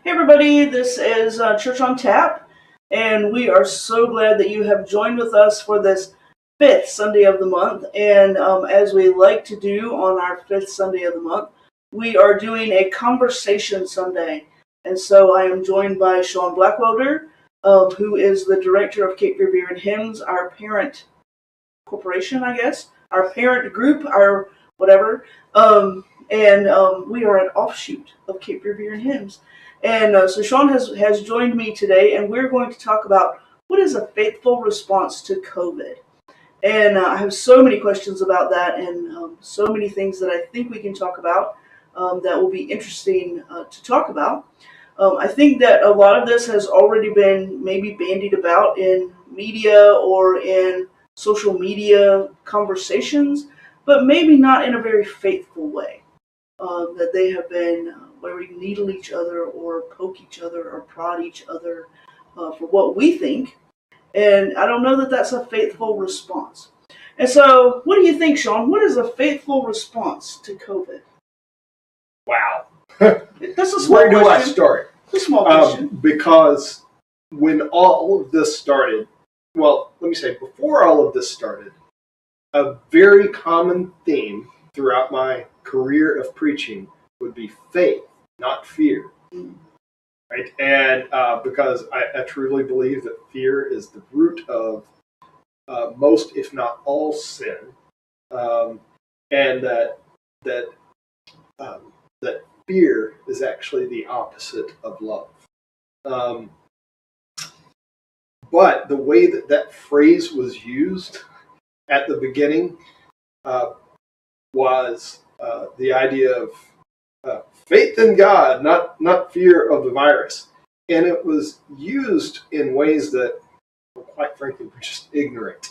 Hey everybody, this is Church on Tap, and we are so glad that you have joined with us for this fifth Sunday of the month. And as we like to do on our fifth Sunday of the month, we are doing a conversation Sunday. And so I am joined by Sean Blackwelder, who is the director of Cape Fear Beer and Hymns, our parent corporation, I guess, our parent group, our whatever. And we are an offshoot of Cape Fear Beer and Hymns. And so Sean has joined me today, and we're going to talk about what is a faithful response to COVID. And I have so many questions about that, and so many things that I think we can talk about that will be interesting to talk about. I think that a lot of this has already been maybe bandied about in media or in social media conversations, but maybe not in a very faithful way. That they have been where we needle each other or poke each other or prod each other for what we think. And I don't know that that's a faithful response. And so, what do you think, Sean? What is a faithful response to COVID? Wow. That's a small Where question. do I start? It's a small question. Because when all of this started, well, let me say, before all of this started, a very common theme throughout my career of preaching would be faith, not fear. Right? And because I truly believe that fear is the root of most, if not all, sin, and that fear is actually the opposite of love. But the way that phrase was used at the beginning was the idea of faith in God, not fear of the virus. And it was used in ways that, well, quite frankly, were just ignorant.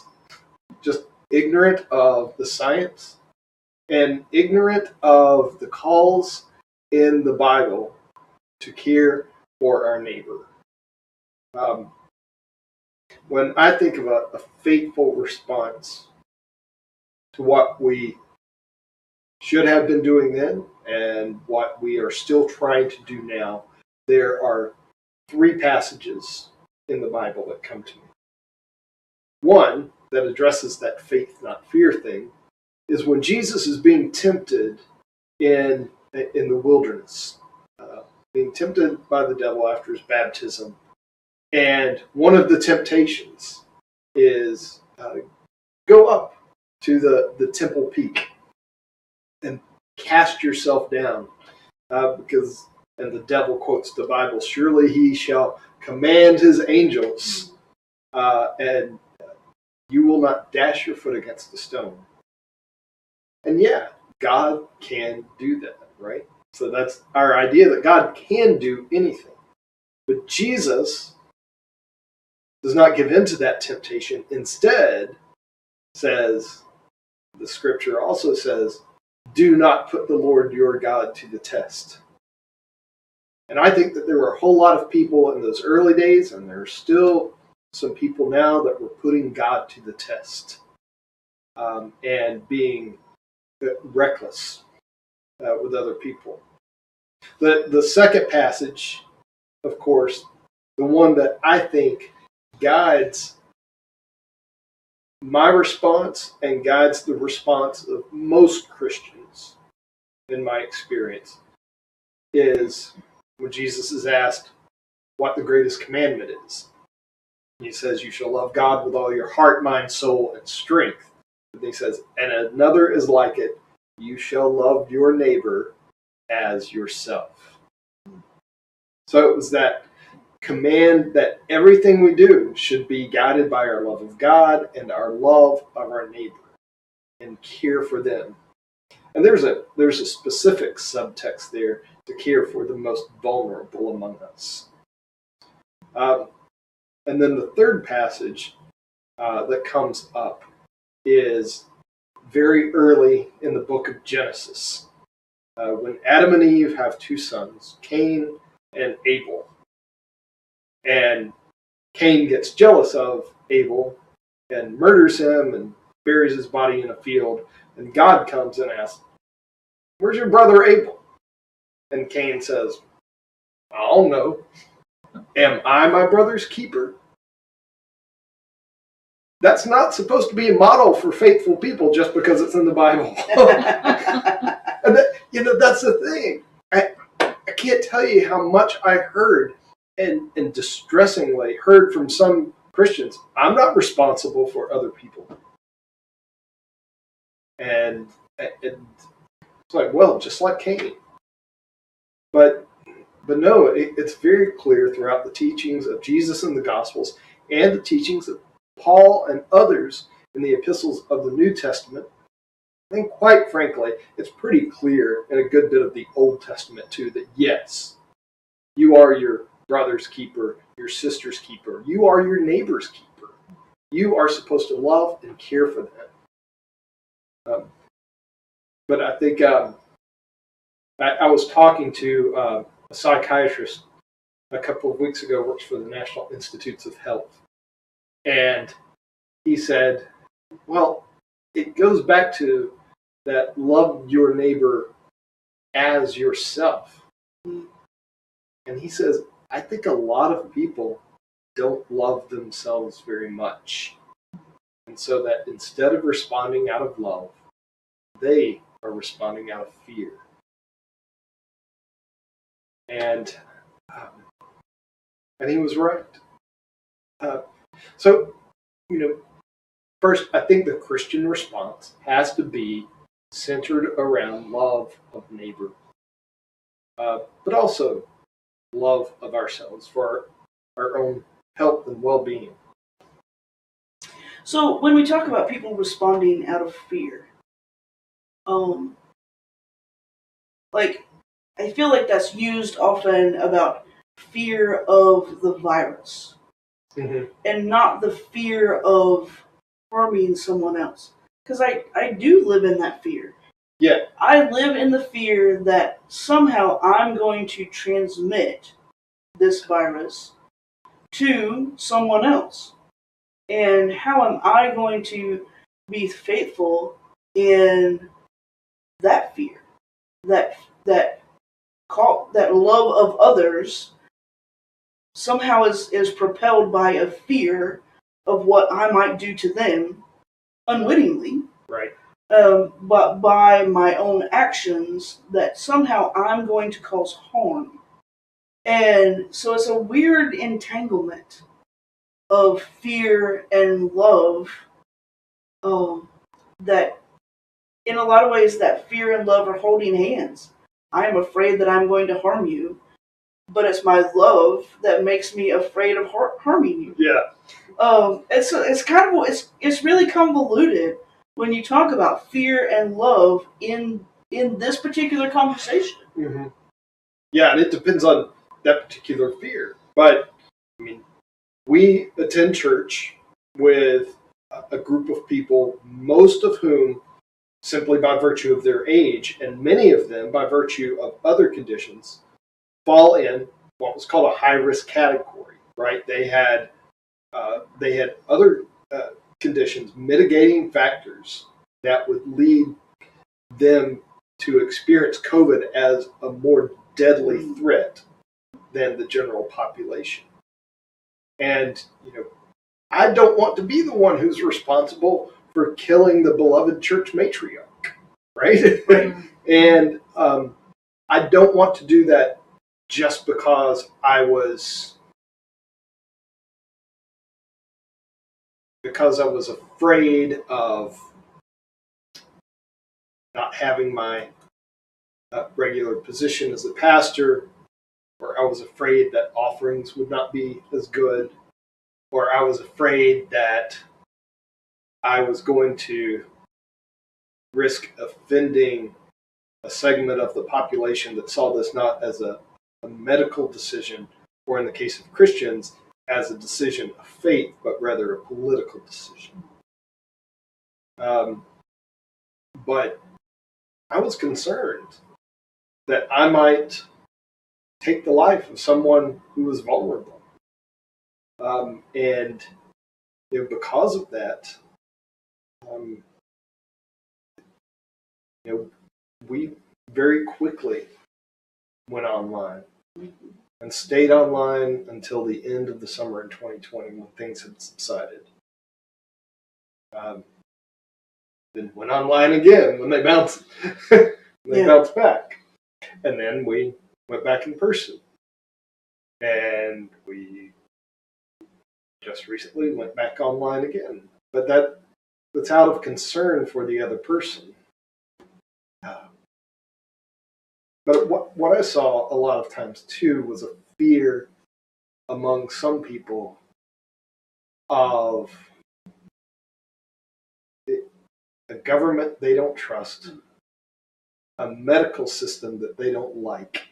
Just ignorant of the science and ignorant of the calls in the Bible to care for our neighbor. When I think of a faithful response to what we should have been doing then and what we are still trying to do now, there are three passages in the Bible that come to me. One that addresses that faith, not fear thing is when Jesus is being tempted in the wilderness, being tempted by the devil after his baptism. And one of the temptations is go up to the temple peak and cast yourself down because, and the devil quotes the Bible, surely he shall command his angels and you will not dash your foot against a stone. And yeah, God can do that, right? So that's our idea that God can do anything. But Jesus does not give in to that temptation. Instead, says, the scripture also says, do not put the Lord your God to the test. And I think that there were a whole lot of people in those early days, and there are still some people now that were putting God to the test and being reckless with other people. The second passage, of course, the one that I think guides my response and guides the response of most Christians, in my experience, is when Jesus is asked what the greatest commandment is. He says, you shall love God with all your heart, mind, soul, and strength. And he says, and another is like it, you shall love your neighbor as yourself. So it was that command that everything we do should be guided by our love of God and our love of our neighbor and care for them. And there's a specific subtext there to care for the most vulnerable among us. And then the third passage that comes up is very early in the book of Genesis, when Adam and Eve have two sons, Cain and Abel. And Cain gets jealous of Abel and murders him and buries his body in a field. And God comes and asks, where's your brother Abel? And Cain says, I don't know. Am I my brother's keeper? That's not supposed to be a model for faithful people just because it's in the Bible. And that's the thing. I can't tell you how much I heard and distressingly heard from some Christians. I'm not responsible for other people. And it's like, well, just like Cain. But no, it's very clear throughout the teachings of Jesus in the Gospels and the teachings of Paul and others in the epistles of the New Testament. I think, quite frankly, it's pretty clear in a good bit of the Old Testament, too, that yes, you are your brother's keeper, your sister's keeper. You are your neighbor's keeper. You are supposed to love and care for them. But I think I was talking to a psychiatrist a couple of weeks ago, works for the National Institutes of Health. And he said, well, it goes back to that love your neighbor as yourself. And he says, I think a lot of people don't love themselves very much. And so that instead of responding out of love, they are responding out of fear. And he was right. So, first, I think the Christian response has to be centered around love of neighbor, but also love of ourselves for our own health and well-being. So when we talk about people responding out of fear, I feel like that's used often about fear of the virus, and not the fear of harming someone else. Because I do live in that fear. Yeah. I live in the fear that somehow I'm going to transmit this virus to someone else. And how am I going to be faithful in that fear? That love of others somehow is propelled by a fear of what I might do to them unwittingly. Right. But by my own actions, that somehow I'm going to cause harm. And so it's a weird entanglement of fear and love, that in a lot of ways that fear and love are holding hands. I am afraid that I'm going to harm you, but it's my love that makes me afraid of harming you. Yeah. It's really convoluted when you talk about fear and love in this particular conversation. Mm-hmm. Yeah, and it depends on that particular fear. But I mean, we attend church with a group of people, most of whom, simply by virtue of their age, and many of them by virtue of other conditions, fall in what was called a high-risk category. Right? They had other conditions, mitigating factors that would lead them to experience COVID as a more deadly threat than the general population. And, I don't want to be the one who's responsible for killing the beloved church matriarch, right? And I don't want to do that just because I was afraid of not having my regular position as a pastor, or I was afraid that offerings would not be as good, or I was afraid that I was going to risk offending a segment of the population that saw this not as a medical decision, or in the case of Christians, as a decision of faith, but rather a political decision. But I was concerned that I might take the life of someone who was vulnerable. And because of that, we very quickly went online. and stayed online until the end of the summer in 2020 when things had subsided. Then went online again when they bounced bounced back, and then we went back in person, and we just recently went back online again. But that's out of concern for the other person. But what I saw a lot of times too was a fear among some people of a government they don't trust, a medical system that they don't like,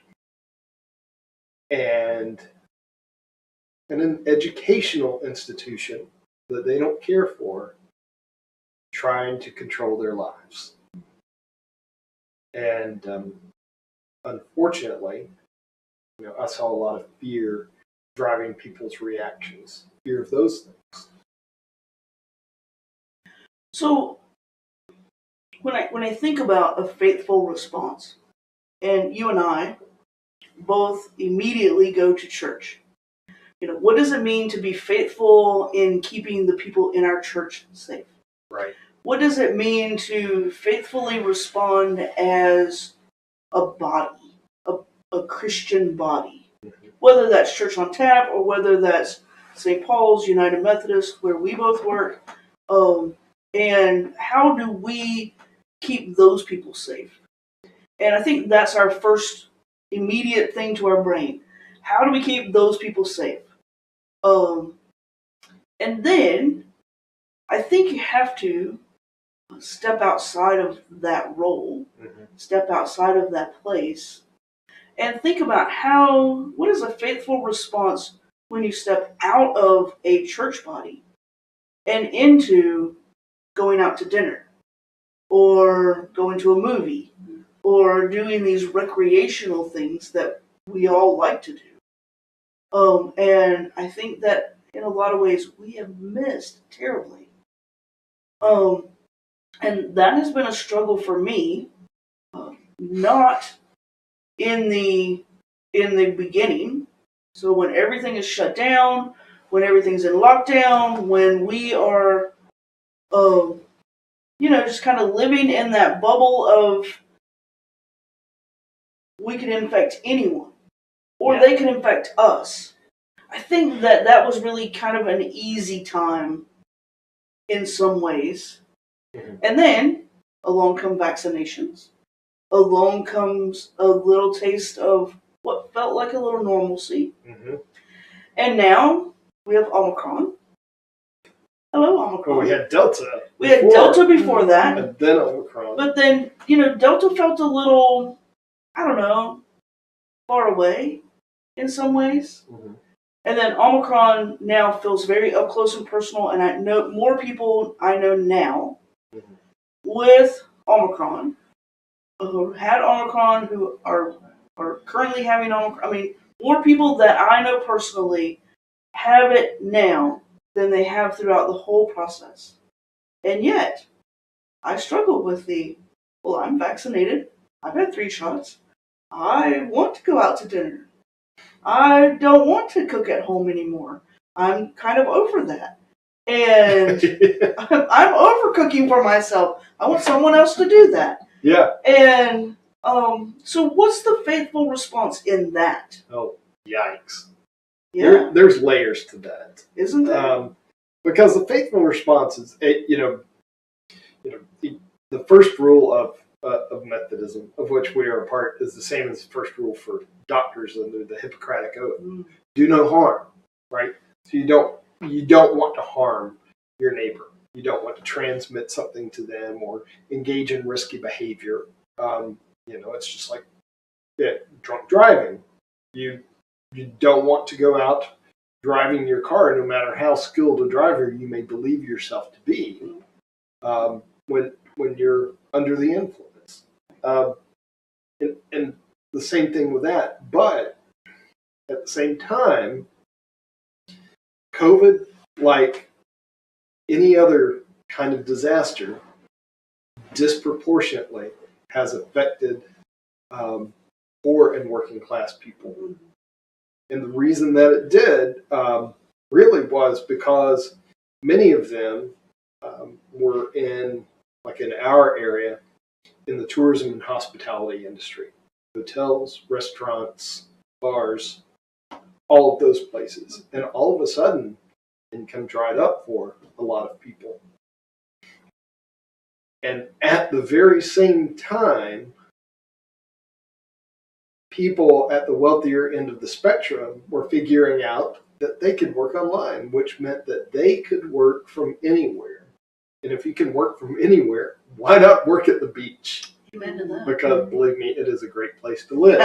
and an educational institution that they don't care for trying to control their lives. And unfortunately, I saw a lot of fear driving people's reactions, fear of those things. So when I think about a faithful response, and you and I both immediately go to church. What does it mean to be faithful in keeping the people in our church safe? Right. What does it mean to faithfully respond as a body, a Christian body? Mm-hmm. Whether that's Church on Tap or whether that's St. Paul's, United Methodist, where we both work. And how do we keep those people safe? And I think that's our first immediate thing to our brain. How do we keep those people safe? And then I think you have to step outside of that role, step outside of that place, and think about what is a faithful response when you step out of a church body and into going out to dinner or going to a movie or doing these recreational things that we all like to do. And I think that in a lot of ways we have missed terribly. And that has been a struggle for me, not in the beginning. So when everything is shut down, when everything's in lockdown, when we are, just kind of living in that bubble of we can infect anyone, or they can infect us. I think that was really kind of an easy time in some ways. Mm-hmm. And then along come vaccinations. Along comes a little taste of what felt like a little normalcy. Mm-hmm. And now we have Omicron. Hello, Omicron. Well, we had Delta. We had Delta before that. And then Omicron. But then, Delta felt a little, I don't know, far away in some ways. Mm-hmm. And then Omicron now feels very up close and personal, and I know more people I know now with Omicron who had Omicron, who are currently having Omicron. I mean, more people that I know personally have it now than they have throughout the whole process. And yet, I struggle with I'm vaccinated, I've had 3 shots, I want to go out to dinner. I don't want to cook at home anymore. I'm kind of over that. And I'm over cooking for myself. I want someone else to do that. Yeah. And so what's the faithful response in that? Oh, yikes. Yeah. There's layers to that. Isn't there? Because the faithful response is, the first rule of Methodism, of which we are a part, is the same as the first rule for doctors under the Hippocratic Oath. Do no harm, right? So you don't want to harm your neighbor. You don't want to transmit something to them or engage in risky behavior. It's just like drunk driving. You don't want to go out driving your car, no matter how skilled a driver you may believe yourself to be, when you're under the influence. And the same thing with that. But at the same time, COVID, like any other kind of disaster, disproportionately has affected poor and working class people. And the reason that it did really was because many of them were in, like in our area, in the tourism and hospitality industry. Hotels, restaurants, bars, all of those places. And all of a sudden, income dried up for a lot of people. And at the very same time, people at the wealthier end of the spectrum were figuring out that they could work online, which meant that they could work from anywhere. And if you can work from anywhere, why not work at the beach? Amen to that. Because believe me, it is a great place to live.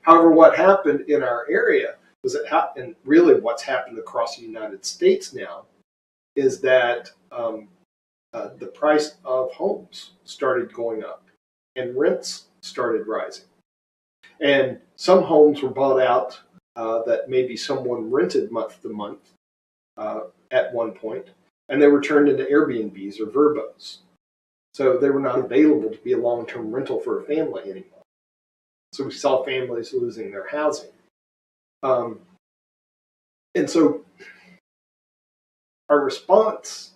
However, what happened in our area was and really what's happened across the United States now, is that the price of homes started going up and rents started rising. And some homes were bought out that maybe someone rented month to month at one point, and they were turned into Airbnbs or Verbos. So they were not available to be a long-term rental for a family anymore. So we saw families losing their housing. And so our response,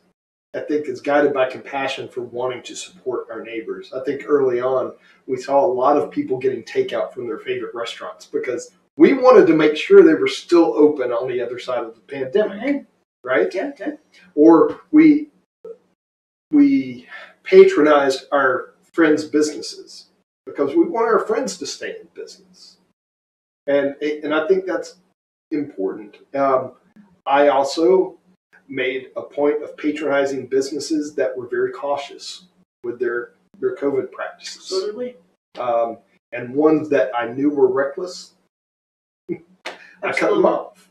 I think, is guided by compassion for wanting to support our neighbors. I think early on, we saw a lot of people getting takeout from their favorite restaurants because we wanted to make sure they were still open on the other side of the pandemic, right? Yeah. Or we patronized our friends' businesses because we want our friends to stay in business. And I think that's important. I also made a point of patronizing businesses that were very cautious with their COVID practices. So did we. And ones that I knew were reckless, I cut them off.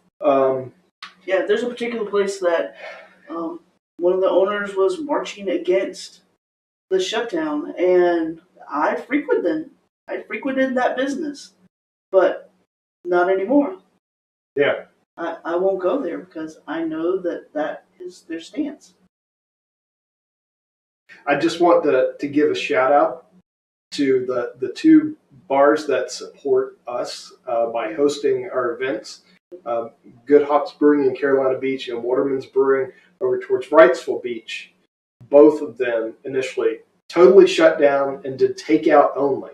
Yeah, there's a particular place that one of the owners was marching against the shutdown, and I frequented that business, but not anymore. Yeah. I won't go there because I know that is their stance. I just want to give a shout out to the two bars that support us by hosting our events. Good Hops Brewing in Carolina Beach and Waterman's Brewing over towards Wrightsville Beach. Both of them initially totally shut down and did takeout only.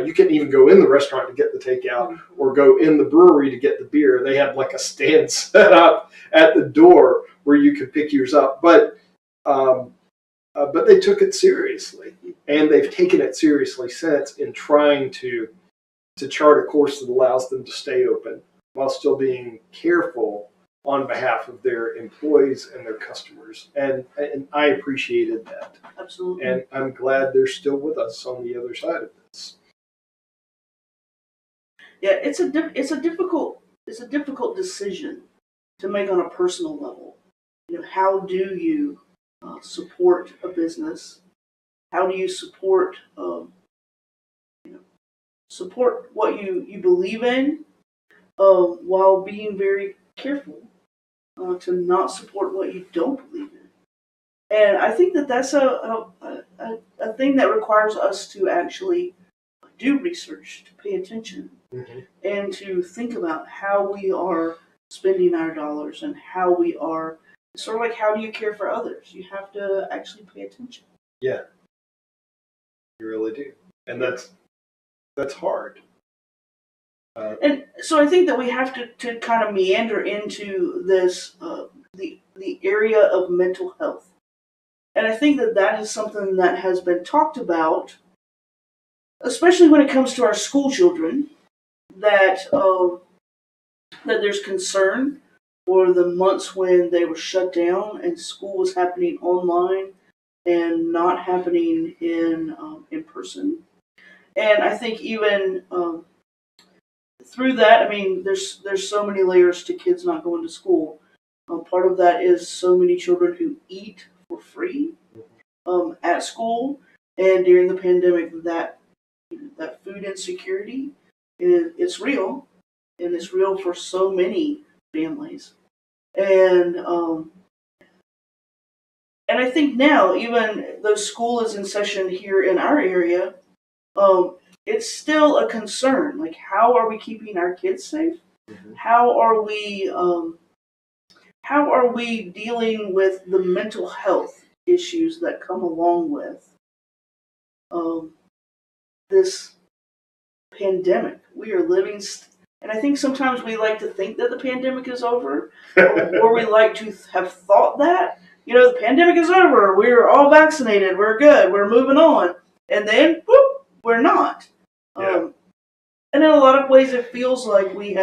You couldn't even go in the restaurant to get the takeout or go in the brewery to get the beer. They had like a stand set up at the door where you could pick yours up. But they took it seriously, and they've taken it seriously since in trying to chart a course that allows them to stay open while still being careful on behalf of their employees and their customers. And I appreciated that. Absolutely. And I'm glad they're still with us on the other side of this. Yeah, it's a difficult decision to make on a personal level. How do you support a business? How do you support support what you believe in while being very careful to not support what you don't believe in? And I think that's a thing that requires us to actually do research, to pay attention, and to think about how we are spending our dollars and how we are sort of like, how do you care for others? You have to actually pay attention. Yeah, you really do, and that's hard. And so I think that we have to kind of meander into this the area of mental health, and I think that is something that has been talked about, especially when it comes to our school children, that there's concern for the months when they were shut down and school was happening online and not happening in person. And I think even through that, I mean, there's so many layers to kids not going to school. Part of that is so many children who eat for free at school, and during the pandemic, that food insecurity it's real, and it's real for so many families. And I think now, even though school is in session here in our area, it's still a concern. Like, how are we keeping our kids safe? Mm-hmm. How are we dealing with the mental health issues that come along with um, this pandemic? We are living, and I think sometimes we like to think that the pandemic is over, or we like to have thought that, the pandemic is over, we're all vaccinated, we're good, we're moving on, and then, whoop, we're not. Yeah. And in a lot of ways, it feels like we've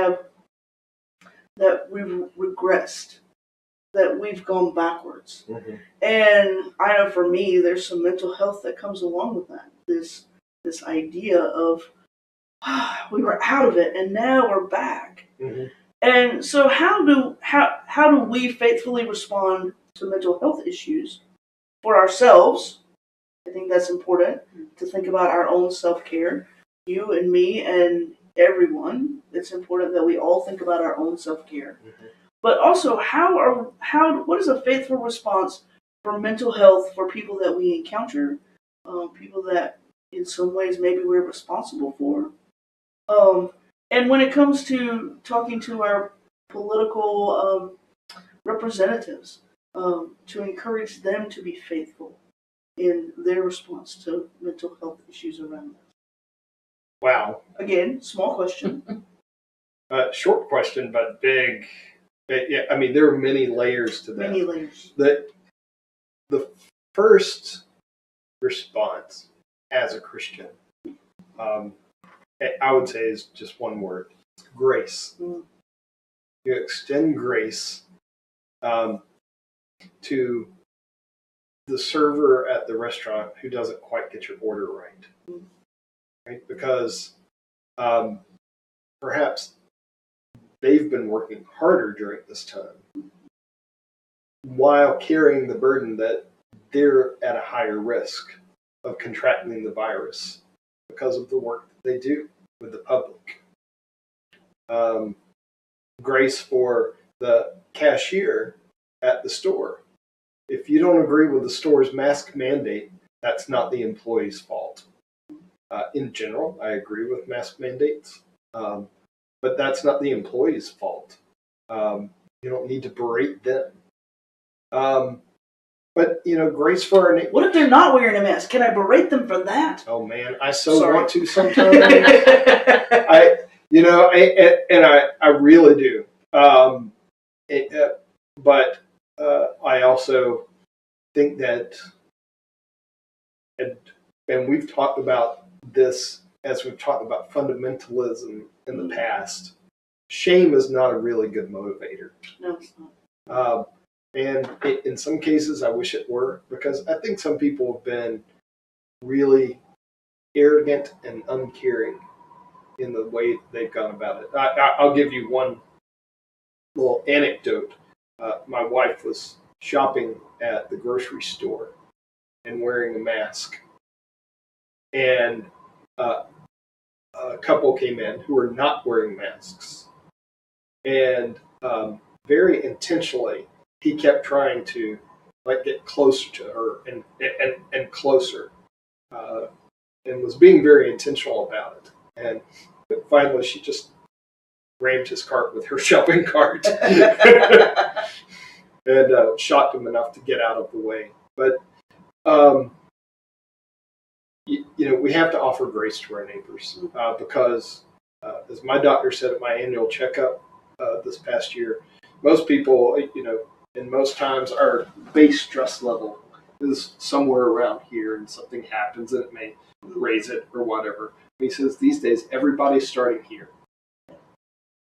regressed, that we've gone backwards. Mm-hmm. And I know for me, there's some mental health that comes along with that. This idea of we were out of it and now we're back. Mm-hmm. And so how do we faithfully respond to mental health issues for ourselves? I think that's important to think about our own self-care. You and me and everyone. It's important that we all think about our own self-care. Mm-hmm. But also, what is a faithful response for mental health for people that we encounter, people that in some ways maybe we're responsible for? And when it comes to talking to our political representatives, to encourage them to be faithful in their response to mental health issues around us. Wow. Again, small question. Short question, but big. Yeah, I mean, there are many layers to that. Many layers. The first response as a Christian, I would say, is just one word: grace. Mm. You extend grace to the server at the restaurant who doesn't quite get your order right, right? Because perhaps they've been working harder during this time while carrying the burden that they're at a higher risk of contracting the virus because of the work that they do with the public. Grace for the cashier at the store. If you don't agree with the store's mask mandate, that's not the employee's fault. In general, I agree with mask mandates, but that's not the employee's fault. You don't need to berate them. But grace for our neighbor. What if they're not wearing a mask? Can I berate them for that? Oh man, I so Sorry. want to sometimes. I really do. But I also think that, and we've talked about this as we've talked about fundamentalism in the past. Shame is not a really good motivator. No, it's not. And in some cases, I wish it were, because I think some people have been really arrogant and uncaring in the way they've gone about it. I'll give you one little anecdote. My wife was shopping at the grocery store and wearing a mask. And a couple came in who were not wearing masks. And very intentionally, he kept trying to get closer to her and closer, and was being very intentional about it. And but finally, she just rammed his cart with her shopping cart and shocked him enough to get out of the way. But we have to offer grace to our neighbors because, as my doctor said at my annual checkup this past year, most people, and most times our base stress level is somewhere around here, and something happens and it may raise it or whatever. He says these days everybody's starting here,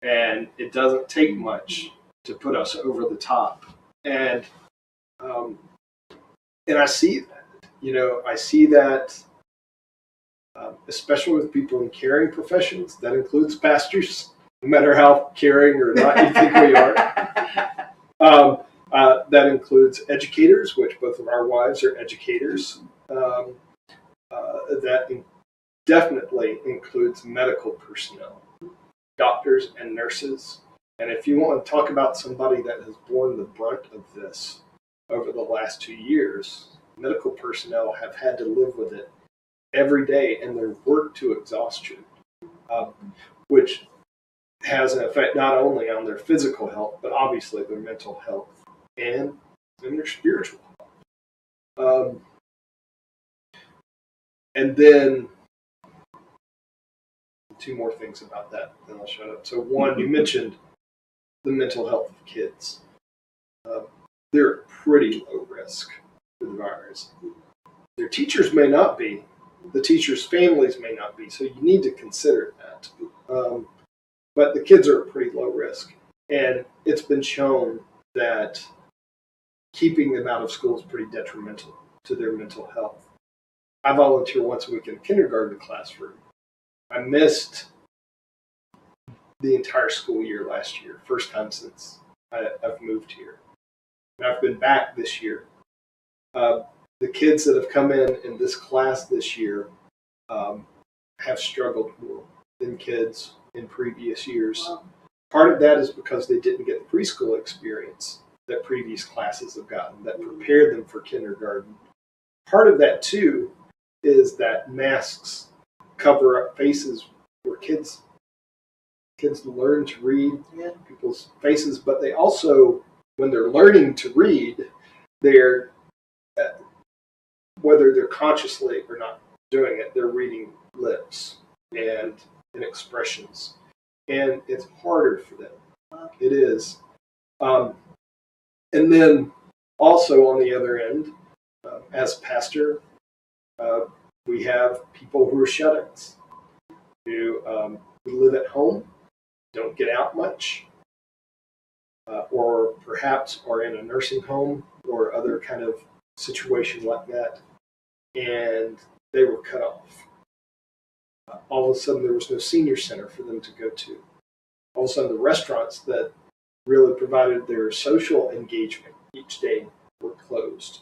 and it doesn't take much to put us over the top. And I see that. I see that, especially with people in caring professions. That includes pastors, no matter how caring or not you think we are. That includes educators, which both of our wives are educators. That definitely includes medical personnel, doctors and nurses. And if you want to talk about somebody that has borne the brunt of this over the last 2 years, medical personnel have had to live with it every day, and they're worked to exhaustion, which has an effect not only on their physical health, but obviously their mental health and their spiritual health. And then two more things about that, then I'll shut up. So one, you mentioned the mental health of kids. They're at pretty low risk for the virus. Their teachers may not be. The teachers' families may not be. So you need to consider that. But the kids are at pretty low risk. And it's been shown that keeping them out of school is pretty detrimental to their mental health. I volunteer once a week in a kindergarten classroom. I missed the entire school year last year, first time since I've moved here. And I've been back this year. The kids that have come in this class this year have struggled more than kids in previous years. Wow. Part of that is because they didn't get the preschool experience that previous classes have gotten that prepared them for kindergarten. Part of that, too, is that masks cover up faces where kids learn to read people's faces, but they also, when they're learning to read, they're whether they're consciously or not doing it, they're reading lips and expressions, and it's harder for them. Wow. It is. And then also on the other end, as pastor, we have people who are shut-ins, who live at home, don't get out much, or perhaps are in a nursing home or other kind of situation like that, and they were cut off. All of a sudden, there was no senior center for them to go to. All of a sudden, the restaurants that really provided their social engagement each day were closed.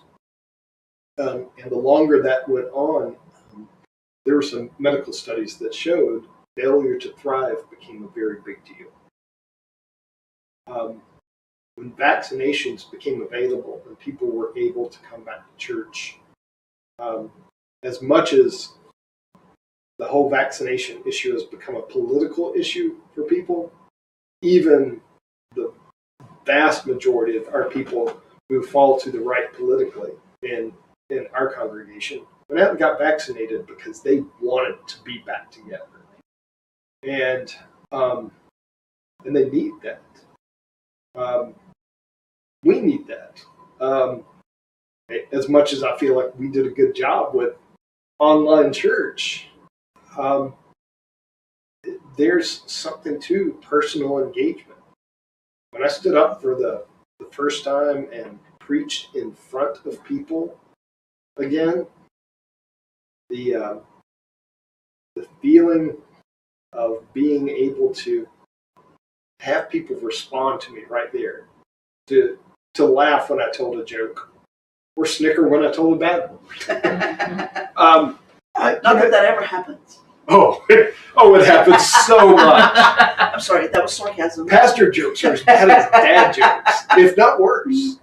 And the longer that went on, there were some medical studies that showed failure to thrive became a very big deal. When vaccinations became available and people were able to come back to church, as much as the whole vaccination issue has become a political issue for people, even the vast majority of our people who fall to the right politically in our congregation went out and got vaccinated because they wanted to be back together. And they need that. We need that. As much as I feel like we did a good job with online church, there's something to personal engagement. When I stood up for the first time and preached in front of people again, the feeling of being able to have people respond to me right there, to laugh when I told a joke, or snicker when I told a bad one. Not that ever happens. Oh, it happens so much. I'm sorry, that was sarcasm. Pastor jokes are as bad as dad jokes, if not worse.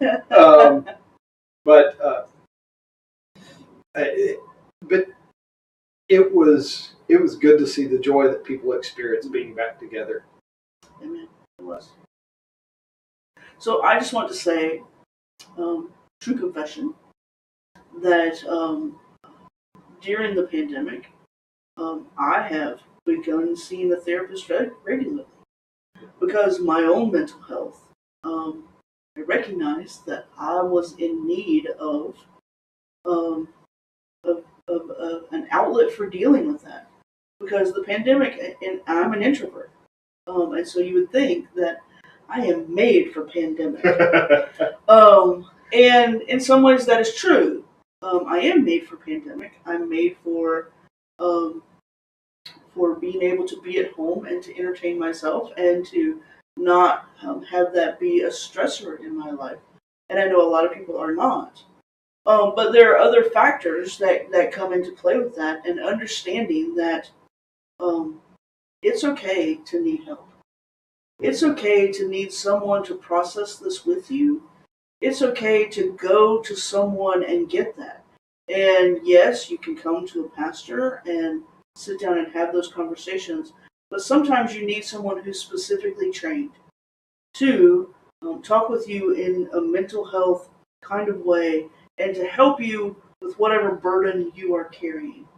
But it was good to see the joy that people experience being back together. Amen. It was. So I just want to say, true confession, that during the pandemic, I have begun seeing a therapist regularly because my own mental health. I recognized that I was in need of an outlet for dealing with that, because the pandemic, and I'm an introvert, and so you would think that I am made for pandemic, and in some ways that is true. I am made for pandemic. I'm made for being able to be at home and to entertain myself and to not have that be a stressor in my life. And I know a lot of people are not. But there are other factors that come into play with that, and understanding that it's okay to need help. It's okay to need someone to process this with you. It's okay to go to someone and get that. And yes, you can come to a pastor and sit down and have those conversations, but sometimes you need someone who's specifically trained to talk with you in a mental health kind of way and to help you with whatever burden you are carrying.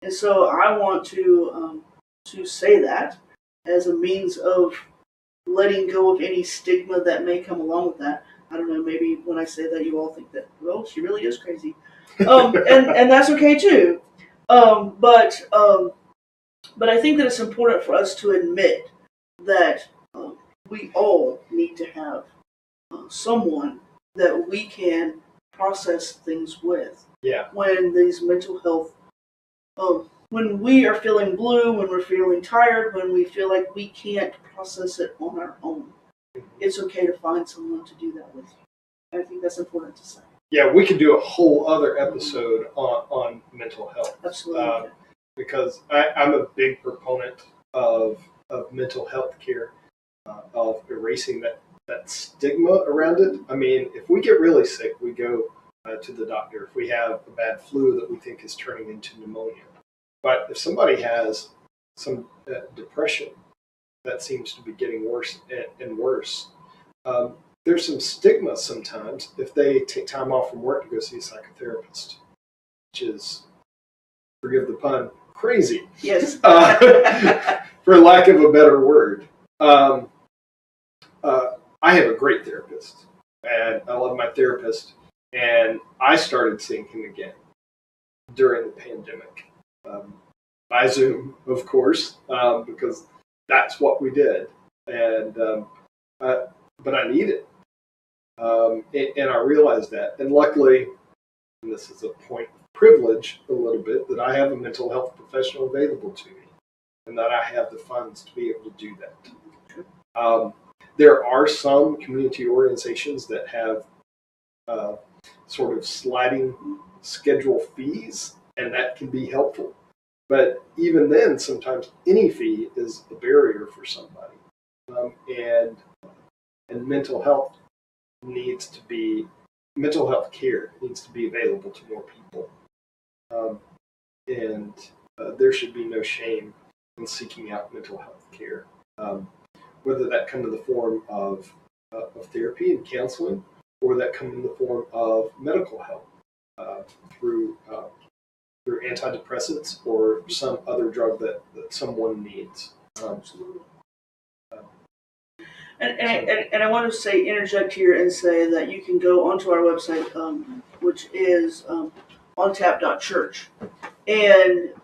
And so I want to say that as a means of letting go of any stigma that may come along with that. I don't know, maybe when I say that you all think that, well, she really is crazy. And that's okay too. Um, but um, but I think that it's important for us to admit that we all need to have someone that we can process things with. Yeah. When these mental health, when we are feeling blue, when we're feeling tired, when we feel like we can't process it on our own, it's okay to find someone to do that with you. I think that's important to say. Yeah, we could do a whole other episode on mental health. Absolutely. Because I'm a big proponent of mental health care, of erasing that stigma around it. I mean, if we get really sick, we go to the doctor. If we have a bad flu that we think is turning into pneumonia. But if somebody has some depression that seems to be getting worse and worse, there's some stigma sometimes if they take time off from work to go see a psychotherapist, which is, forgive the pun, crazy. Yes. For lack of a better word. I have a great therapist, and I love my therapist, and I started seeing him again during the pandemic. By Zoom, of course, because that's what we did. And but I need it. And I realized that. And luckily, and this is a point of privilege a little bit, that I have a mental health professional available to me and that I have the funds to be able to do that. There are some community organizations that have sort of sliding schedule fees, and that can be helpful. But even then, sometimes any fee is a barrier for somebody. And mental health mental health care needs to be available to more people. And there should be no shame in seeking out mental health care, whether that come in the form of therapy and counseling, or that come in the form of medical help through antidepressants or some other drug that someone needs. Absolutely. And I want to interject here and say that you can go onto our website, which is ontap.church, and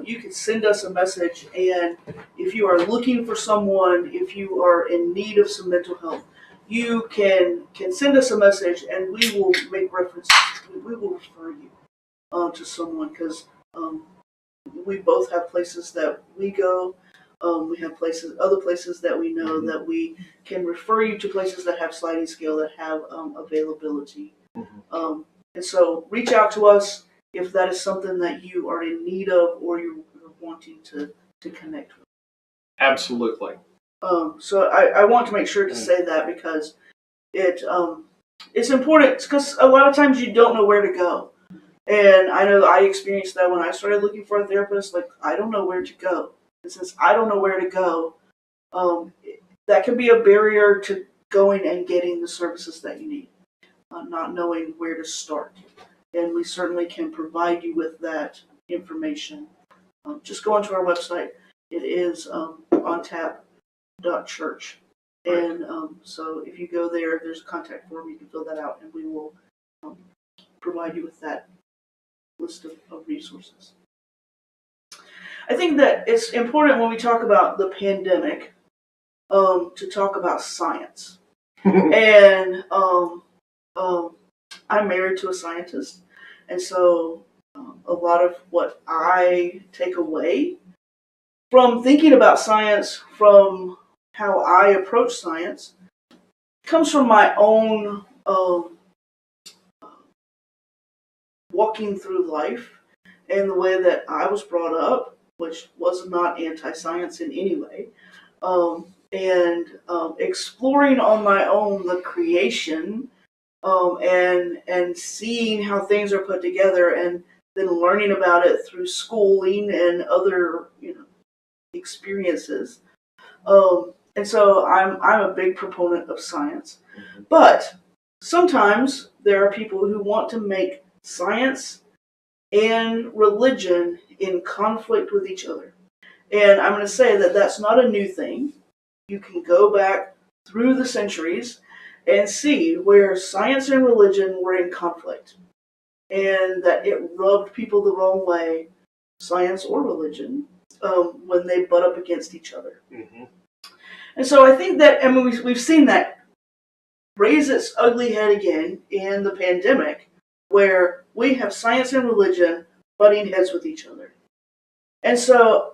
you can send us a message. And if you are looking for someone, if you are in need of some mental health, you can send us a message, and we will make reference. We will refer you to someone, because we both have places that we go. We have other places that we know that we can refer you to, places that have sliding scale, that have availability. And so reach out to us if that is something that you are in need of or you're wanting to connect with. Absolutely. So I want to make sure to say that, because it's important, because a lot of times you don't know where to go. And I know I experienced that when I started looking for a therapist. Like, I don't know where to go. And since I don't know where to go, that can be a barrier to going and getting the services that you need, not knowing where to start. And we certainly can provide you with that information. Just go onto our website. It is ontap.church. And so if you go there, there's a contact form. You can fill that out, and we will provide you with that list of resources. I think that it's important when we talk about the pandemic to talk about science. And I'm married to a scientist, and so a lot of what I take away from thinking about science, from how I approach science, comes from my own walking through life and the way that I was brought up, which was not anti-science in any way, and exploring on my own the creation, and seeing how things are put together, and then learning about it through schooling and other experiences. And so I'm a big proponent of science. Mm-hmm. But sometimes there are people who want to make science and religion in conflict with each other. And I'm going to say that that's not a new thing. You can go back through the centuries and see where science and religion were in conflict and that it rubbed people the wrong way, science or religion, when they butt up against each other. Mm-hmm. And so I think that, I mean, we've seen that raise its ugly head again in the pandemic, where we have science and religion butting heads with each other. And so,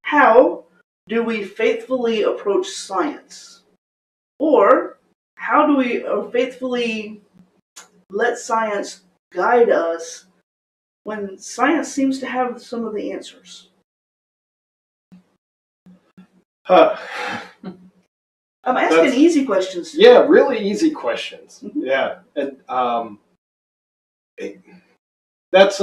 how do we faithfully approach science? Or how do we faithfully let science guide us when science seems to have some of the answers? Huh. I'm asking easy questions. Yeah, really easy questions. Mm-hmm. Yeah, and that's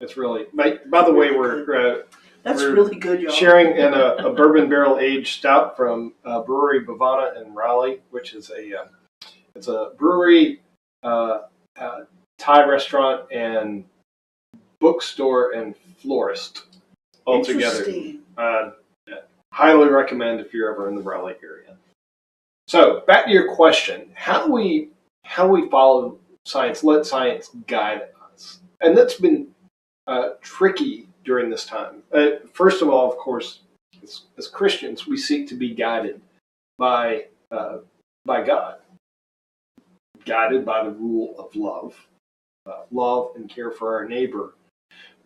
it's really. By the way, we're really good, y'all. sharing in a bourbon barrel aged stout from Brewery Bavana in Raleigh, which is it's a brewery, Thai restaurant, and bookstore and florist all together. Highly recommend if you're ever in the Raleigh area. So back to your question: how do we follow science? Let science guide us, and that's been tricky during this time. First of all, of course, as Christians, we seek to be guided by God, guided by the rule of love and care for our neighbor.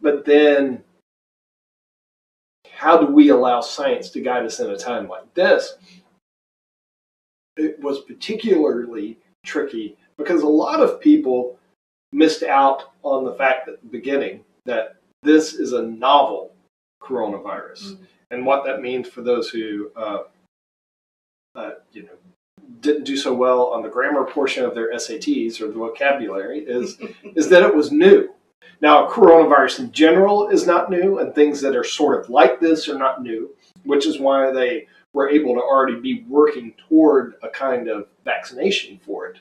But then, how do we allow science to guide us in a time like this? It was particularly tricky because a lot of people missed out on the fact at the beginning that this is a novel coronavirus, and what that means for those who didn't do so well on the grammar portion of their SATs or the vocabulary is that it was new. Now, coronavirus in general is not new, and things that are sort of like this are not new, which is why they were able to already be working toward a kind of vaccination for it.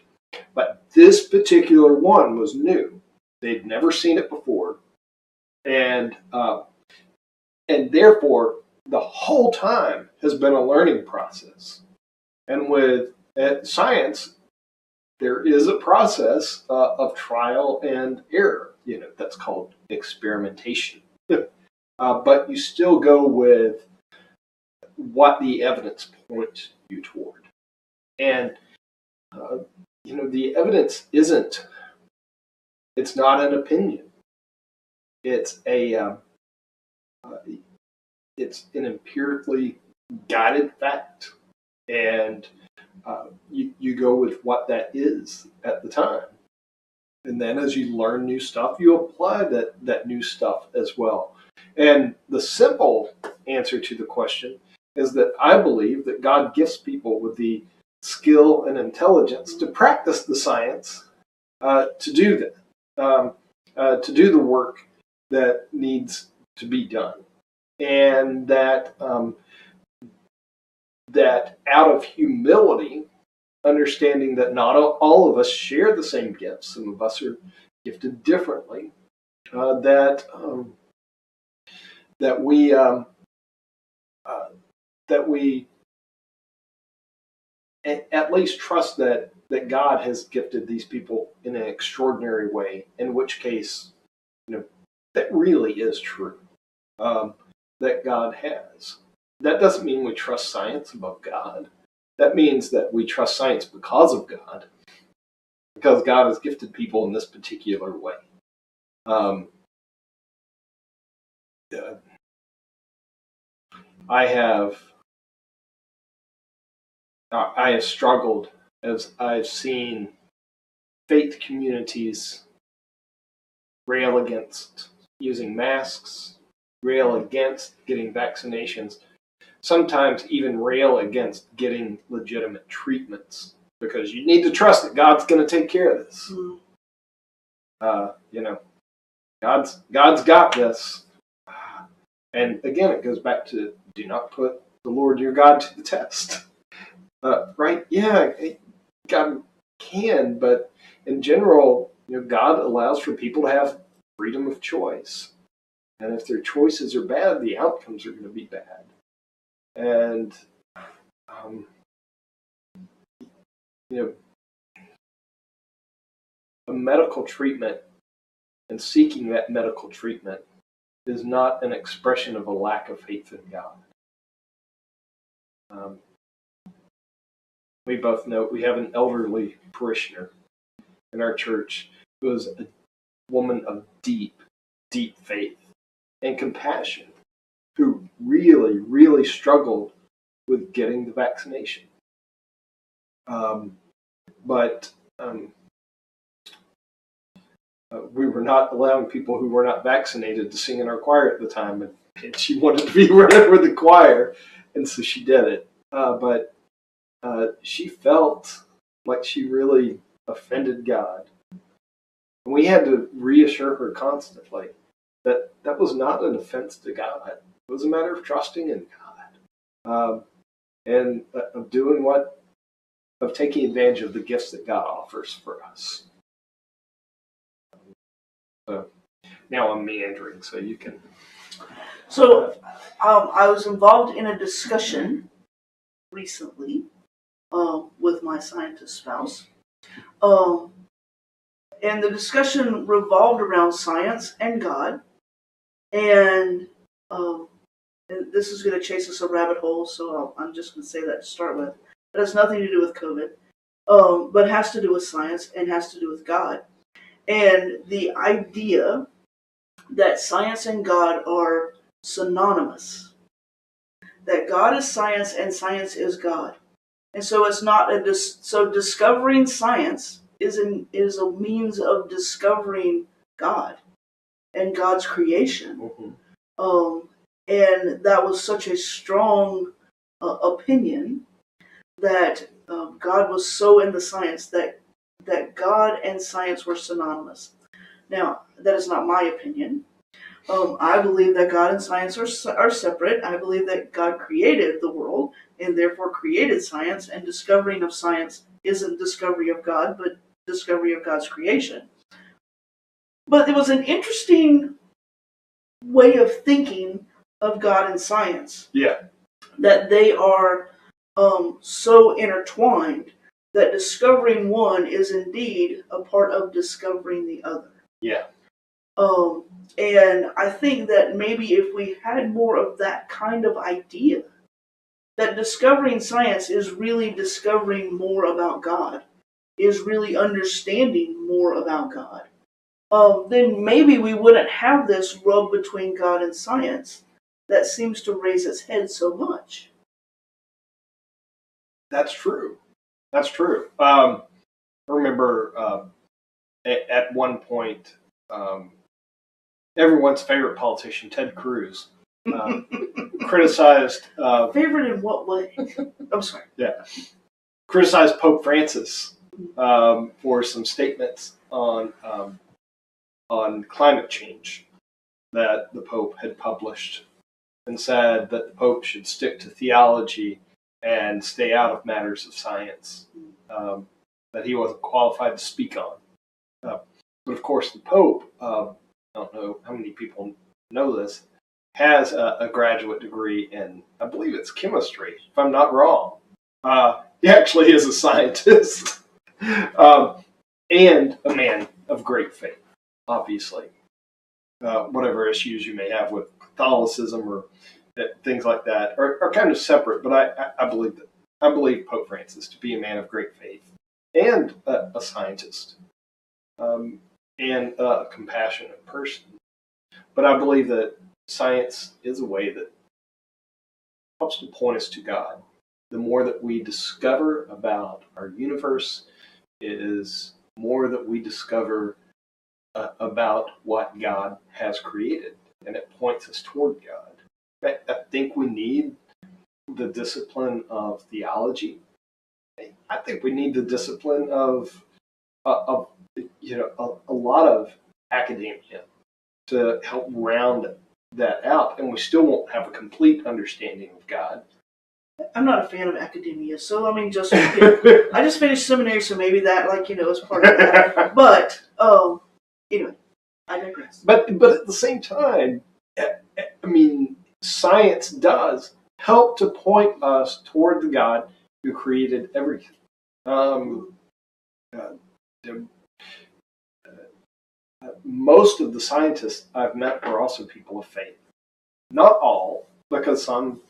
But this particular one was new. They'd never seen it before, and therefore the whole time has been a learning process. And with science, there is a process of trial and error. That's called experimentation. But you still go with what the evidence points you toward. And, the evidence it's not an opinion. It's it's an empirically guided fact. And you go with what that is at the time. And then as you learn new stuff, you apply that new stuff as well. And the simple answer to the question is that I believe that God gifts people with the skill and intelligence to practice the science, to do that, to do the work that needs to be done. And that out of humility, understanding that not all of us share the same gifts. Some of us are gifted differently. That we at least trust that God has gifted these people in an extraordinary way. In which case, that really is true. That God has. That doesn't mean we trust science above God. That means that we trust science because of God, because God has gifted people in this particular way. I have struggled as I've seen faith communities rail against using masks, rail against getting vaccinations, sometimes even rail against getting legitimate treatments, because you need to trust that God's going to take care of this. God's got this. And again, it goes back to do not put the Lord your God to the test. Right? Yeah, God can, but in general, God allows for people to have freedom of choice. And if their choices are bad, the outcomes are going to be bad. And, a medical treatment and seeking that medical treatment is not an expression of a lack of faith in God. We both know we have an elderly parishioner in our church who is a woman of deep, deep faith and compassion, who really, really struggled with getting the vaccination. But we were not allowing people who were not vaccinated to sing in our choir at the time, and she wanted to be running with the choir, and so she did it. But she felt like she really offended God. And we had to reassure her constantly that that was not an offense to God. It was a matter of trusting in God, and of doing of taking advantage of the gifts that God offers for us. So now I'm meandering, so you can. So I was involved in a discussion recently with my scientist spouse. And the discussion revolved around science and God. And this is going to chase us a rabbit hole, so I'm just going to say that to start with. It has nothing to do with COVID, but has to do with science and has to do with God. And the idea that science and God are synonymous, that God is science and science is God. And so it's not so discovering science is a means of discovering God and God's creation. Mm-hmm. And that was such a strong opinion that God was so in the science that God and science were synonymous. Now, that is not my opinion. I believe that God and science are separate. I believe that God created the world and therefore created science, and discovering of science isn't discovery of God, but discovery of God's creation. But it was an interesting way of thinking of God and science. Yeah. That they are so intertwined that discovering one is indeed a part of discovering the other. Yeah. And I think that maybe if we had more of that kind of idea, that discovering science is really discovering more about God, is really understanding more about God, then maybe we wouldn't have this rub between God and science that seems to raise its head so much. That's true. That's true. I remember at one point, everyone's favorite politician, Ted Cruz, criticized. Favorite in what way? I'm sorry. Yeah. Criticized Pope Francis for some statements on climate change that the Pope had published, and said that the Pope should stick to theology and stay out of matters of science, that he wasn't qualified to speak on. But of course, the Pope, I don't know how many people know this, has a graduate degree in, I believe it's chemistry, if I'm not wrong. He actually is a scientist and a man of great faith, obviously. Whatever issues you may have with Catholicism or things like that are kind of separate, but I believe Pope Francis to be a man of great faith and a scientist, and a compassionate person. But I believe that science is a way that helps to point us to God. The more that we discover about our universe is more that we discover about what God has created, and it points us toward God. I think we need the discipline of theology. I think we need the discipline of a lot of academia to help round that out, and we still won't have a complete understanding of God. I'm not a fan of academia, so I mean, I just finished seminary, so maybe that, is part of that. But anyway, I digress. But at the same time, I mean, science does help to point us toward the God who created everything. Most of the scientists I've met are also people of faith. Not all, because some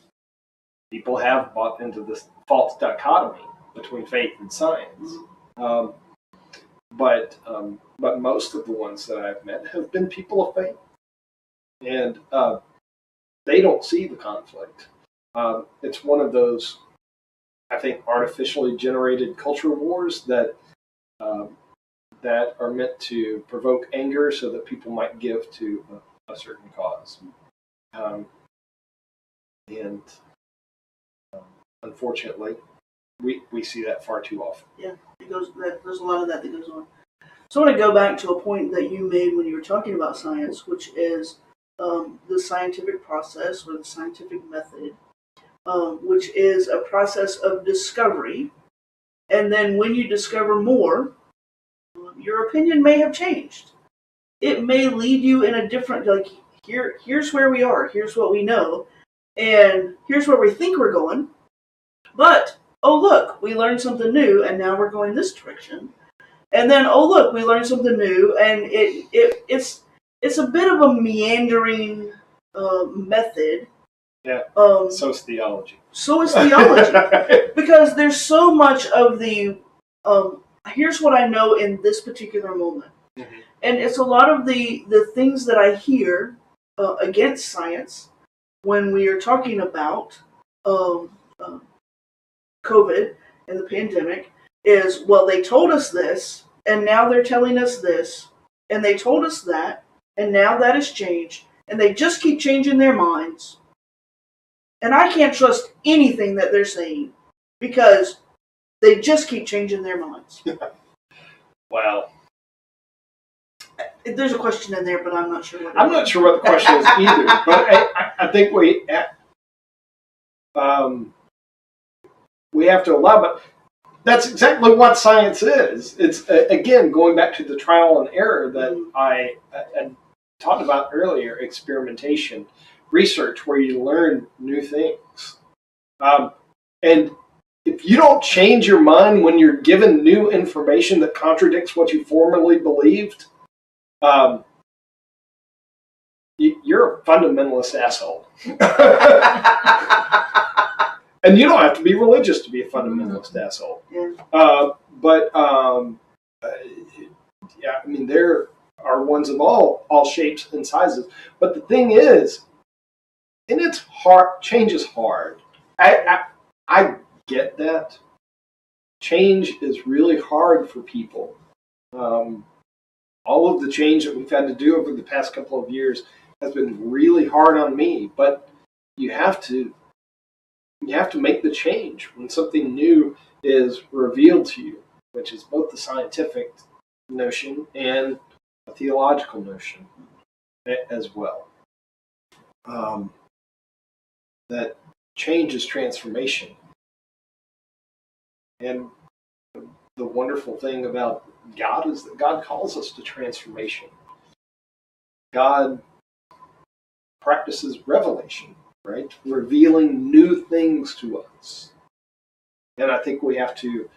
people have bought into this false dichotomy between faith and science. But most of the ones that I've met have been people of faith, and they don't see the conflict. It's one of those, I think, artificially generated culture wars that are meant to provoke anger so that people might give to a certain cause. And unfortunately, we see that far too often. Yeah, there's a lot of that goes on. So I want to go back to a point that you made when you were talking about science, which is the scientific process or the scientific method, which is a process of discovery. And then when you discover more, your opinion may have changed. It may lead you in a different, here's where we are, here's what we know, and here's where we think we're going. But, oh look, we learned something new, and now we're going this direction. And then, oh look, we learned something new, and it's a bit of a meandering method. Yeah. So is theology. So is theology, because there's so much of the here's what I know in this particular moment, and it's a lot of the things that I hear against science when we are talking about COVID and the pandemic. Is, well, they told us this, and now they're telling us this, and they told us that, and now that has changed, and they just keep changing their minds. And I can't trust anything that they're saying because they just keep changing their minds. Wow. There's a question in there, but I'm not sure what I'm not sure what the question is either, but I think we have to allow it. That's exactly what science is. It's, again, going back to the trial and error that I talked about earlier, experimentation, research, where you learn new things. And if you don't change your mind when you're given new information that contradicts what you formerly believed, you're a fundamentalist asshole. And you don't have to be religious to be a fundamentalist asshole. Yeah. Yeah, I mean, there are ones of all shapes and sizes. But the thing is, and it's hard. Change is hard. I get that. Change is really hard for people. All of the change that we've had to do over the past couple of years has been really hard on me. But you have to make the change when something new is revealed to you, which is both the scientific notion and a theological notion as well. That change is transformation. And the wonderful thing about God is that God calls us to transformation. God practices revelation, right? Revealing new things to us. And I think we have to,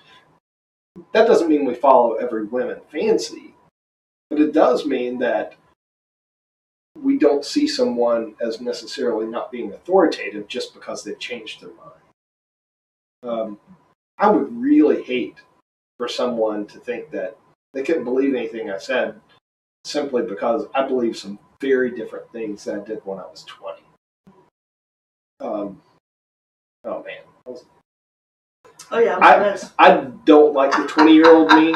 that doesn't mean we follow every whim and fancy, but it does mean that we don't see someone as necessarily not being authoritative just because they've changed their mind. I would really hate for someone to think that they couldn't believe anything I said simply because I believe some very different things than I did when I was 20. Oh man. Oh yeah, I don't like the 20-year-old me.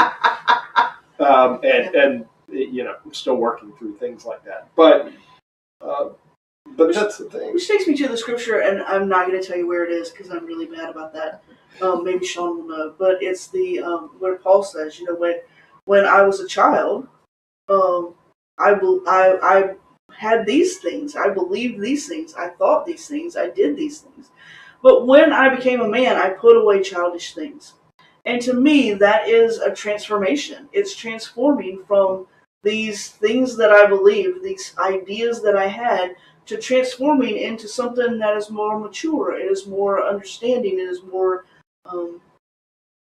And you know, I'm still working through things like that. But that's the thing. Which takes me to the scripture, and I'm not going to tell you where it is because I'm really bad about that. Maybe Sean will know, but it's the where Paul says, you know, when I was a child, I had these things. I believed these things. I thought these things. I did these things. But when I became a man, I put away childish things. And to me, that is a transformation. It's transforming from these things that I believed, these ideas that I had, to transforming into something that is more mature. It is more understanding. It is more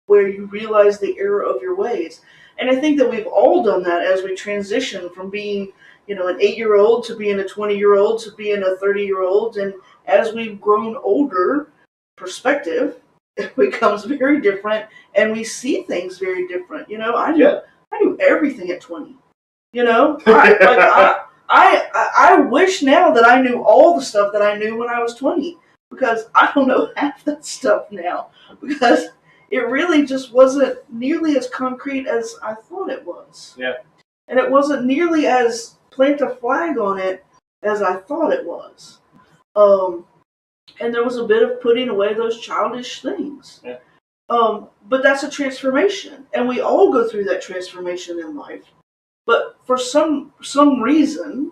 where you realize the error of your ways. And I think that we've all done that as we transition from being, an 8-year-old to being a 20-year-old to being a 30-year-old. And as we've grown older, perspective becomes very different, and we see things very different. I knew everything at 20. I wish now that I knew all the stuff that I knew when I was 20, because I don't know half that stuff now, because it really just wasn't nearly as concrete as I thought it was. Yeah. And it wasn't nearly as plant a flag on it as I thought it was. And there was a bit of putting away those childish things. Yeah. But that's a transformation, and we all go through that transformation in life. But for some reason,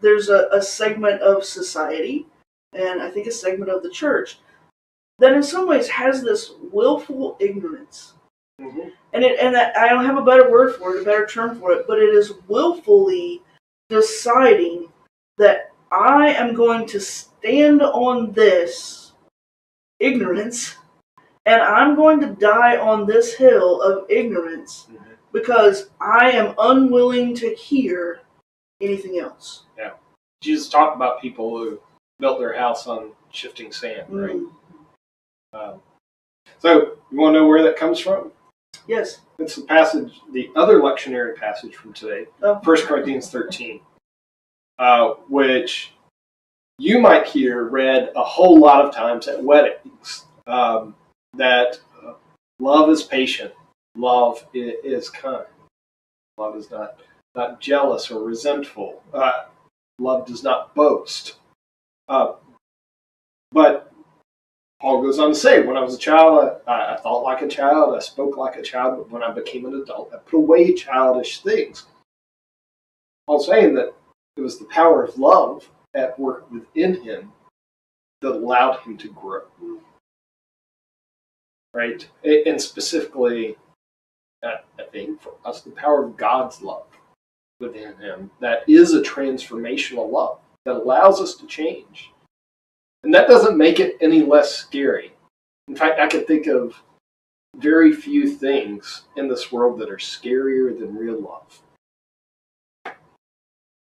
there's a segment of society, and I think a segment of the church, that in some ways has this willful ignorance. Mm-hmm. And that, I don't have a better word for it, a better term for it, but it is willfully deciding that I am going to stand on this ignorance, and I'm going to die on this hill of ignorance, because I am unwilling to hear anything else. Yeah. Jesus talked about people who built their house on shifting sand, right? So, you want to know where that comes from? Yes. It's the passage, the other lectionary passage from today, 1 Corinthians 13, which you might hear read a whole lot of times at weddings, that love is patient, love is kind, love is not jealous or resentful, love does not boast. But Paul goes on to say, when I was a child, I thought like a child, I spoke like a child, but when I became an adult, I put away childish things. Paul's saying that it was the power of love at work within him that allowed him to grow. Right? And specifically, I think for us, the power of God's love within him, that is a transformational love that allows us to change. And that doesn't make it any less scary. In fact, I can think of very few things in this world that are scarier than real love.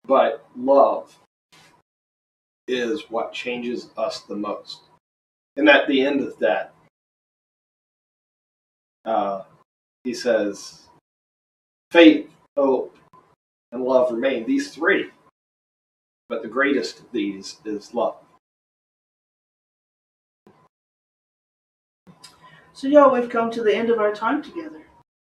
But love is what changes us the most. And at the end of that, he says, faith, hope, and love remain. These three. But the greatest of these is love. So, y'all, we've come to the end of our time together.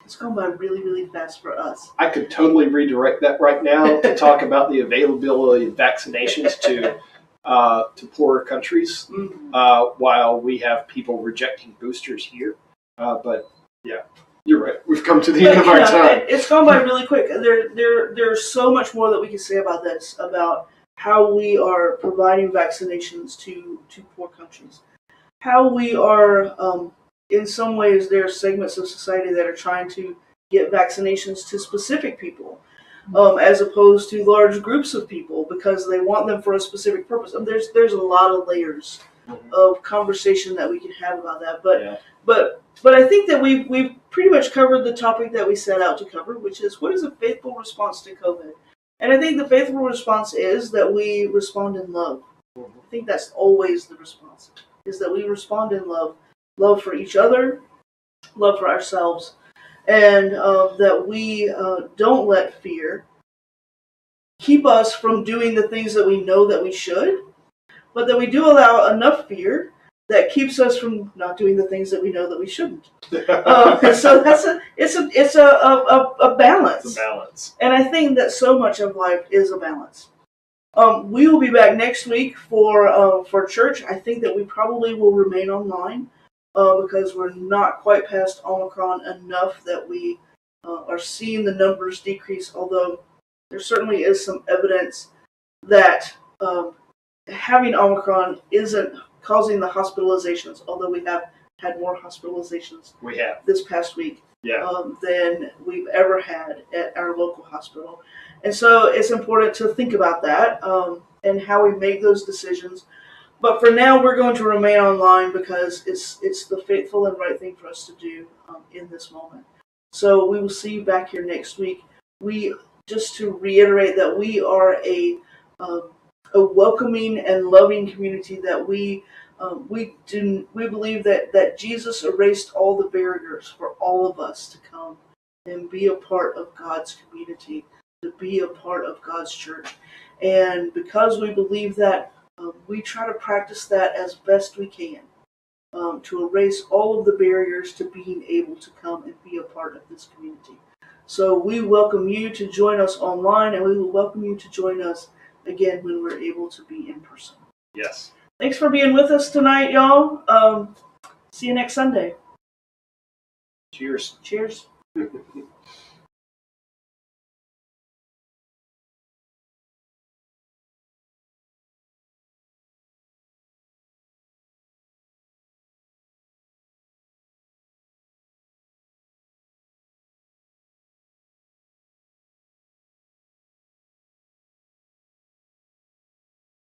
It's gone by really, really fast for us. I could totally redirect that right now to talk about the availability of vaccinations to poorer countries, while we have people rejecting boosters here. But yeah, you're right. We've come to the end of our time. It's gone by really quick. There's so much more that we can say about this, about how we are providing vaccinations to poor countries, how we are. In some ways, there are segments of society that are trying to get vaccinations to specific people, as opposed to large groups of people, because they want them for a specific purpose. And there's a lot of layers of conversation that we can have about that. But I think that we've pretty much covered the topic that we set out to cover, which is, what is a faithful response to COVID? And I think the faithful response is that we respond in love. I think that's always the response, is that we respond in love. Love for each other, love for ourselves, and that we don't let fear keep us from doing the things that we know that we should, but that we do allow enough fear that keeps us from not doing the things that we know that we shouldn't. So it's a balance. It's a balance. And I think that so much of life is a balance. We will be back next week for church. I think that we probably will remain online. Because we're not quite past Omicron enough that we are seeing the numbers decrease, although there certainly is some evidence that having Omicron isn't causing the hospitalizations, although we have had more hospitalizations this past week than we've ever had at our local hospital. And so it's important to think about that and how we make those decisions. But for now, we're going to remain online because it's the faithful and right thing for us to do in this moment. So we will see you back here next week. Just to reiterate that we are a welcoming and loving community. That we believe that Jesus erased all the barriers for all of us to come and be a part of God's community, to be a part of God's church. And because we believe that, we try to practice that as best we can, to erase all of the barriers to being able to come and be a part of this community. So we welcome you to join us online, and we will welcome you to join us again when we're able to be in person. Yes. Thanks for being with us tonight, y'all. See you next Sunday. Cheers. Cheers.